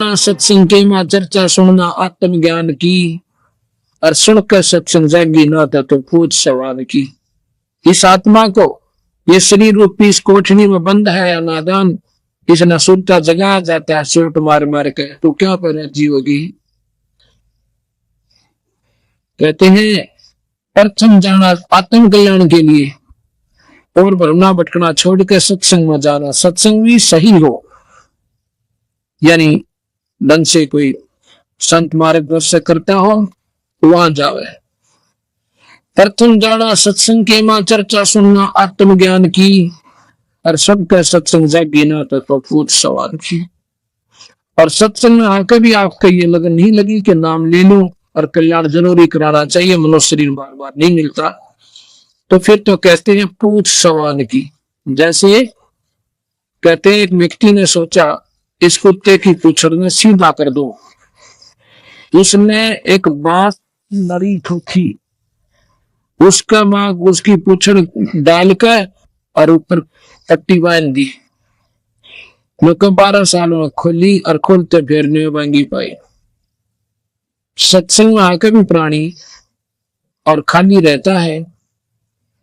जाना सत्संग के मां चर्चा सुनना आत्मज्ञान की, और सुनकर सत्संग जागी ना था तो पूछ सवाल की। इस आत्मा को ये शरीर रूपी इस कोठनी में बंद है या नादान, इस न सुनता जगा जाता है चोट मार मार के, तो क्या पर जीवोगी। कहते हैं प्रथम जाना आत्म कल्याण के लिए और भरना भटकना छोड़ के सत्संग में जाना। सत्संग भी सही हो, यानी ढंग से कोई संत मार्गदर्शक करता हो वहां जावे। प्रथम जाना सत्संग के मां चर्चा सुनना आत्मज्ञान की, और सबका सत्संग जागी ना तो पूछ सवाल की। और सत्संग में आकर भी आपका ये लगन नहीं लगी कि नाम ले लो और कल्याण जरूरी कराना चाहिए, मनुष्य शरीर बार बार नहीं मिलता, तो फिर तो कहते हैं पूछ सवाल की। जैसे कहते हैं एक व्यक्ति ने सोचा इस कुत्ते की पूंछ में सीधा कर दो, उसने एक बांस नरी ठोकी, उसका मांग उसकी पूंछ डालकर और ऊपर पट्टी बांध दी। 12 सालों में खोली और खोलते फिर नहीं बांगी पाई। सत्संग में आकर भी प्राणी और खाली रहता है,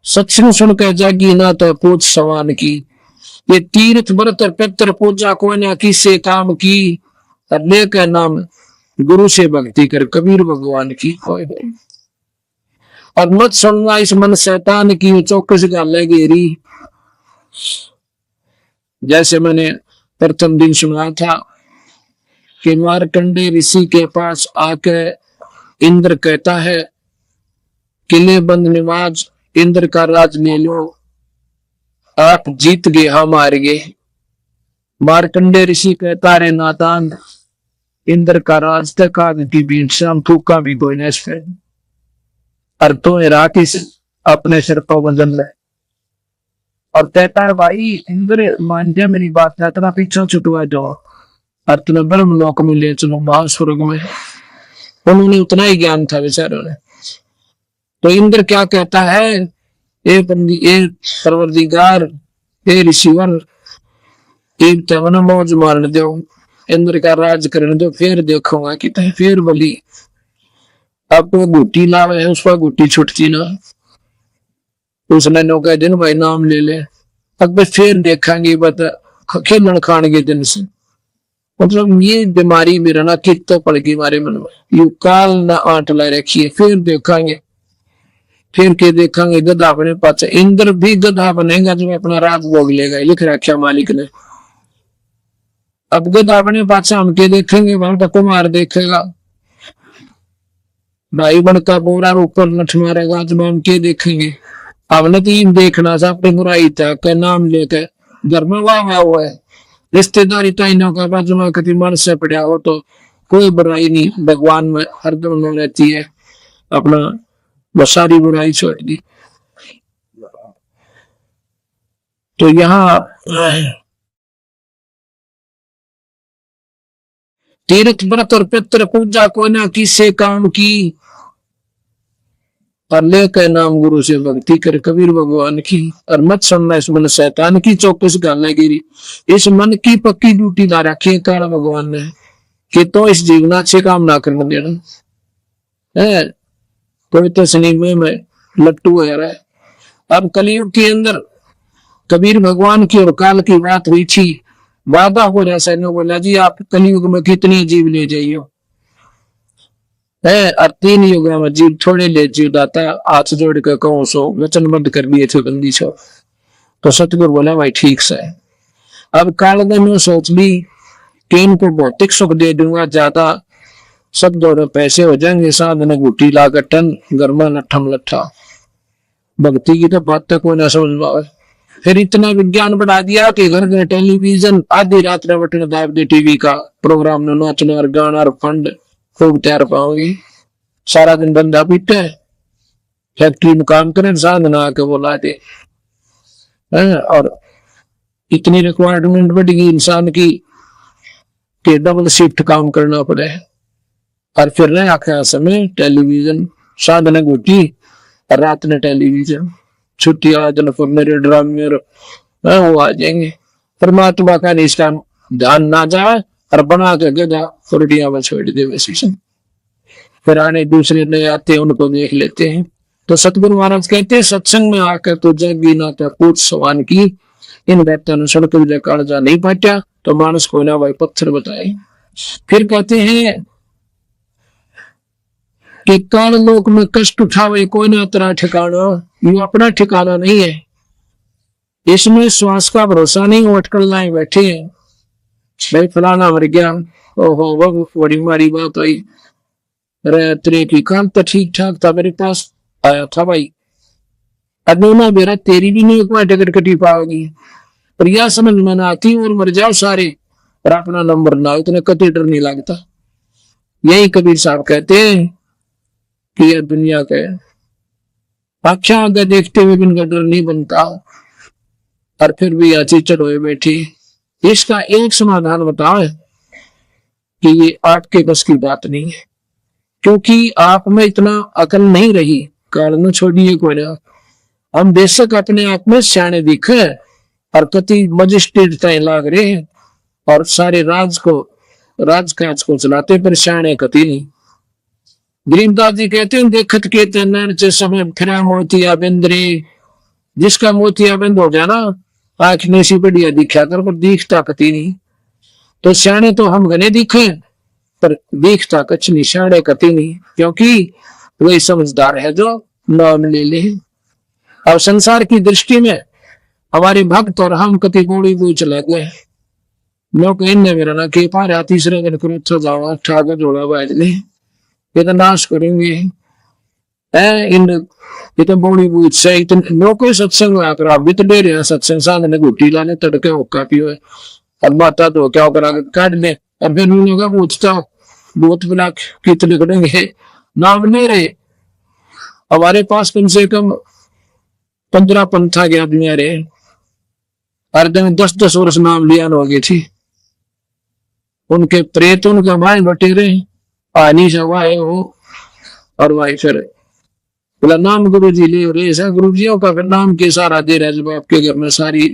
सत्संग सुनकर जागी ना तो पूछ सवाल की। ये तीर्थ व्रत और पितर पूजा कोई ना किसे काम की, और लेकर नाम गुरु से भक्ति कर कबीर भगवान की कोई। और मत सुनना इस मन शैतान की, चौकस गाल गेरी। जैसे मैंने प्रथम दिन सुना था कि मारकंडे ऋषि के पास आके इंद्र कहता है किले बंद निवाज इंद्र का राज ले लो, आप जीत गए हम हार गए। मारकंडे ऋषि कहता रे नादान, इंद्र का राज तक आदि बीच शाम थूका भी कोई नहीं, और तो राकेश अपने सिर पर वजन ले। और कहता है भाई इंद्र मान जा मेरी बात, इतना पीछा छुटवा जाओ और तुम्हें ब्रह्म लोक में ले चलो महास्वर्ग में। उन्होंने उतना ही ज्ञान था बेचारों ने। तो इंद्र क्या कहता है, ए परवरदिगार, ए ऋषिवर, एक तवन मौज मारने दो, इंद्र का राज करने दो, फिर देखूंगा कि फिर बोली अब तो गुट्टी लावे है, उस पर गुट्टी छुटती ना। उसने नौका दिन भाई नाम ले ले, अब फिर देखेंगे बता खेलन खाने के दिन से। मतलब ये बीमारी मेरा ना कित तो पड़ गई हमारे मन में, यू काल ना आंट ला रखी है, फिर देखेंगे, फिर के देखेंगे गधा बने पाचा। इंद्र भी गधा बनेगा जो अपना राज भोग लेगा, लिख रखा मालिक ने। अब गधा बने पाचा हम के देखेंगे, वहां का कुमार देखेगा, भाई बन का बोरा ऊपर नठ मारेगा, जब हम के देखेंगे। हमने तो ये देखना था अपनी बुराई था के नाम लेकर घर में वाह हुआ है, रिश्तेदारी ताइनों का बाजू में कभी मन से पड़ा हो तो कोई बुराई नहीं, भगवान में हरदम में रहती है, अपना वो सारी बुराई छोड़ दी। तो यहाँ तीर्थ व्रत और पितृ पूजा को ना किसे काम की, और लेकर नाम गुरु से भक्ति कर कबीर भगवान की। और मत सुनना इस मन शैतान की, चौकस गालने गिरी। इस मन की पक्की ड्यूटी ला रखी काल भगवान ने कि तो इस जीवना से काम ना करने देना है। कोई तो सिनेमे में लट्टू है रहा है। अब कलयुग के अंदर कबीर भगवान की और काल की बात हुई थी, वादा हो रहा है, बोला जी आप कलयुग में कितने जीव ले जाइए है, और 3 युग में जीव थोड़े ले जीव दाता, हाथ जोड़ के कहो सो वचनबद्ध कर दिए थे बंदी छो। तो सतगुरु बोला भाई ठीक से। अब काल में सोच ली कि इनको भौतिक सुख दे दूंगा ज्यादा, सब दौड़े पैसे हो जाएंगे, साधन गुटी लाकर टन घर में लट्ठम लट्ठा। भक्ति की तो बात तक कोई ना समझ पाए। फिर इतना विज्ञान बढ़ा दिया कि घर घर टेलीविजन, आधी रात में बटन दाब दे टीवी का प्रोग्राम में नाचना और गाना और फंड खूब तैयार पाओगी। सारा दिन बंदा पीटे है, फैक्ट्री में काम करे, साधना आके बोला दे। और इतनी रिक्वायरमेंट बढ़ गई इंसान की कि डबल शिफ्ट काम करना पड़े। और फिर नहीं आखिर समय टेलीविजन, साधना गुटी और रात में टेलीविजन, छुट्टी वाला दिन फिर मेरे ड्रामे वो आ जाएंगे। परमात्मा का इसका ध्यान ना जाए और बना के गधा फुरडिया में छोड़ दे वैसे से। फिर आने दूसरे नए आते हैं, उनको देख लेते हैं। तो सतगुरु महाराज कहते हैं सत्संग में आकर तो जग बीना तो पूछ सवान की, इन व्यक्तियों ने सड़क विजय कालजा नहीं पाटा तो मानस को ना भाई पत्थर बताए। फिर कहते हैं कि काल लोक में कष्ट उठावे कोई ना तेरा ठिकाना, ये अपना ठिकाना नहीं है, इसमें श्वास का भरोसा नहीं, अटकल लाए बैठे हैं। भाई फलाना मर गया, ओहो वो बड़ी मारी बात आई, तेरे की काम तो ठीक ठाक था, मेरे पास आया था भाई, अदोना मेरा तेरी भी नहीं कोई टिकट कटी पाओगी, पर यह समझ में ना आती और मर जाओ सारे पर अपना नंबर ना हो, इतने कति डर नहीं लगता। यही कबीर साहब कहते हैं कि यह दुनिया के आख्या आगे देखते हुए इनका डर नहीं बनता, और फिर भी अचीचड़ हुए बैठी। इसका एक समाधान बताओ कि ये आपके बस की बात नहीं है, क्योंकि आप में इतना अकल नहीं रही, कारण छोड़िए कोई ना। हम बेशक अपने आप में सियाने दिखे और कति मजिस्ट्रेट तय लाग रहे हैं और सारे राजकाज को चलाते, पर सियाने कति नहीं। गरीबदास जी कहते हैं देखत के तनर च समय फिरा मोतिया बिंदरे, जिसका मोतिया बंद हो गया ना आंख ने सी बढ़िया दिखा कर, पर दिखता कति नहीं। तो सियाने तो हम घने दिखे पर दिखता कछ नहीं, सियाने कति नहीं, क्योंकि वही समझदार है जो नाम ले ले। अब संसार की दृष्टि में हमारे भक्त और हम कति गोड़ी बू चले गए, लोग इनने मेरा ना के पार तीसरे दिन करो जावा ठाकर जोड़ा बाज ले, ये तो नाश करेंगे इन, ये तो बड़ी बूझ से इतने लोग सत्संग में आकर आप भी तो दे रहे हैं सत्संग साधने घुट्टी लाने तड़के होका पियो, अब बाता तो क्या करा काट ले, अब फिर उन लोग पूछता बहुत बिना कितने करेंगे, नाम नहीं रहे। हमारे पास कम से कम 15 पंथा के आदमी आ रहे, हर दिन 10-10 वर्ष नाम लिया हो गई थी, उनके प्रेत उनके भाई बटे रहे पानी से वाहे हो, और भाई फिर बोला नाम गुरु जी ले रहे, ऐसा गुरु जियों का फिर नाम के सारा दे रहा है, जब आपके घर में सारी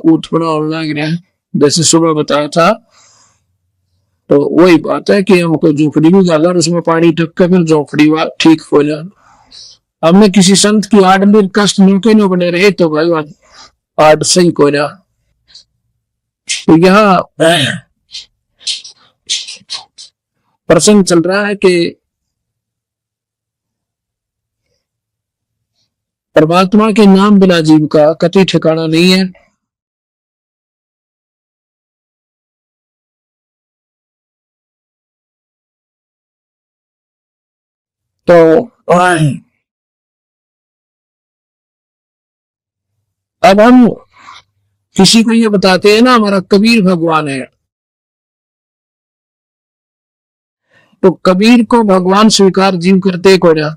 ऊट पड़ा लग रहा है, जैसे सुबह बताया था। तो वही बात है कि हमको झोपड़ी भी डाला और उसमें पानी टक कर फिर झोपड़ी ठीक हो जाए। हमने किसी संत की आड़ में कष्ट नुके न बने रहे तो भाई आड़ सही को जा। तो यहाँ प्रसंग चल रहा है कि परमात्मा के नाम बिना जीव का कति ठिकाना नहीं है। तो अब हम किसी को ये बताते हैं ना हमारा कबीर भगवान है, तो कबीर को भगवान स्वीकार जीव करते को ना।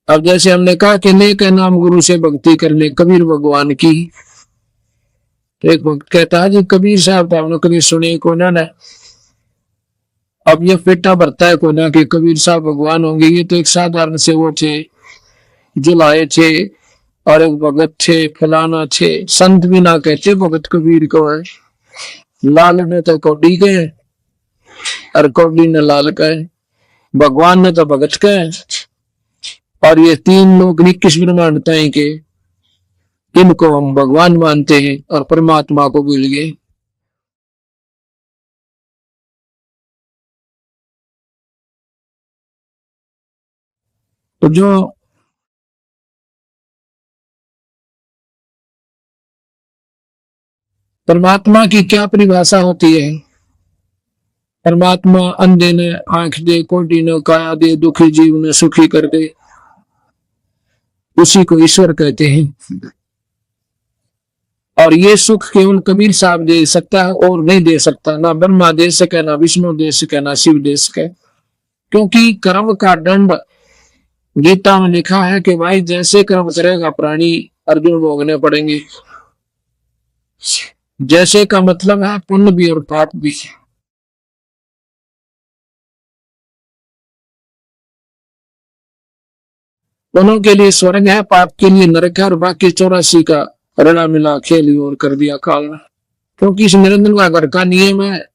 अब जैसे हमने कहा कि लेके नाम गुरु से भक्ति कर ले कबीर भगवान की, तो एक भक्त कहता है जी कबीर साहब तो हमने कभी सुने को ना। अब ये पेटा भरता है को ना कि कबीर साहब भगवान होंगे, ये तो एक साधारण से वो थे जो लाए थे और एक भगत थे फलाना थे, संत भी ना कहते भगत कबीर को है। लाल ने तो कौड़ी कहे और कौड़ी ने लाल कहे, भगवान ने तो भगत कहे, और ये तीन लोग 21 ब्रह्मांडता है के इनको हम भगवान मानते हैं और परमात्मा को भूल गए। तो जो परमात्मा की क्या परिभाषा होती है, परमात्मा अंधे ने आंख दे, कोटी ने काया दे, दुखी जीव ने सुखी कर दे, उसी को ईश्वर कहते हैं। और ये सुख केवल कबीर साहब दे सकता है और नहीं दे सकता, ना ब्रह्मा दे सके, ना विष्णु दे सके, ना शिव दे सके, क्योंकि कर्म का दंड गीता में लिखा है कि भाई जैसे कर्म करेगा प्राणी अर्जुन भोगने पड़ेंगे। जैसे का मतलब है पुण्य भी और पाप भी। दोनों के लिए स्वर्ग है, पाप के लिए नरक है, और बाकी 84 का रला मिला खेल और कर दिया काल। क्योंकि इस निरंजन का घर का नियम है,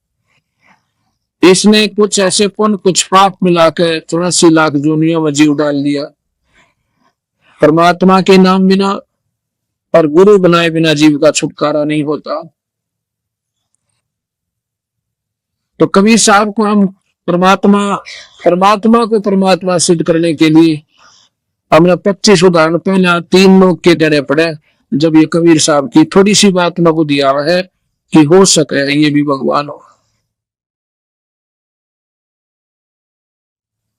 इसने कुछ ऐसे पुण्य कुछ पाप मिला के 84 लाख जोनियों में जीव डाल दिया। परमात्मा के नाम बिना और गुरु बनाए बिना जीव का छुटकारा नहीं होता। तो कबीर साहब को हम परमात्मा को परमात्मा सिद्ध करने के लिए हमने 25 उदाहरण पहले 3 लोग के देने पड़े। जब ये कबीर साहब की थोड़ी सी बात में बुद्धि आ है कि हो सके ये भी भगवान हो।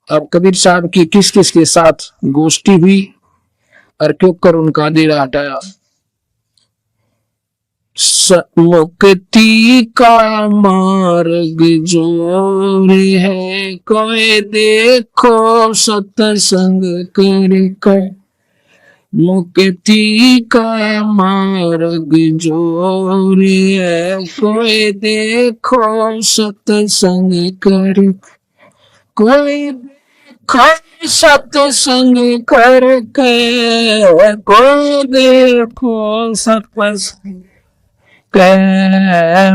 अब कबीर साहब की किस किस के साथ गोष्ठी हुई और क्यों कर उनका डेरा हटाया। मुक्ति का मार्ग जोर है, कोई देखो सत्संग कर। मुक्ति का मार्ग जोर है, कोई देखो सत्संग कर। कोई देखो सत्संग करके, कोई देखो सत्संग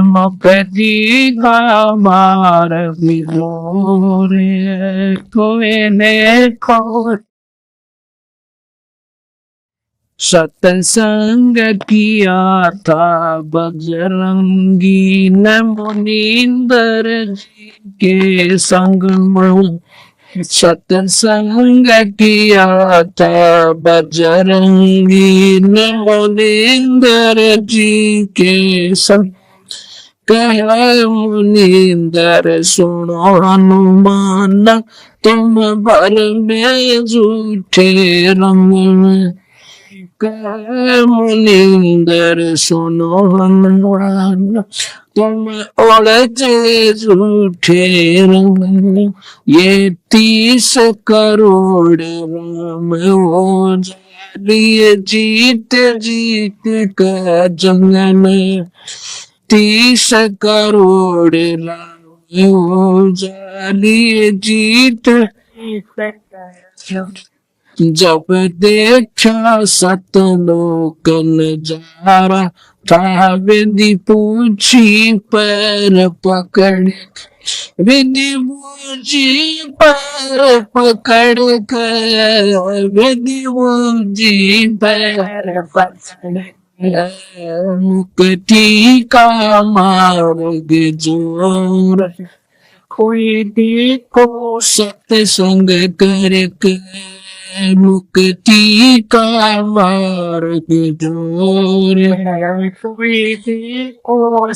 मुक्ति का मार्ग जोर है, कोई देखो सत्संग किया था बजरंगी ने मुनींदर जी के संग में। सत्संग किया था बजरंगी ने मुनींदर जी के संग। कहे मुनींदर सुनो हनुमान, तुम भर में झूठे रंग में। मुनींदर सुनो हनुमान, तुम उड़ते झूठे रंग। ये 30 करोड़ राम हो जाए, जीत जीत का जंग में। 30 करोड़ राम हो जाए, जीत जब देखा सतलोक नजारा था, विधि पूछी पैर पकड़। विधि पूछी पैर पकड़ कर, विधि पूछी पैर पकड़। मुक्ति का मार्ग जोर, कोई देखो सत्संग करके। मुक्ति का मार्ग जोर, कोई देखो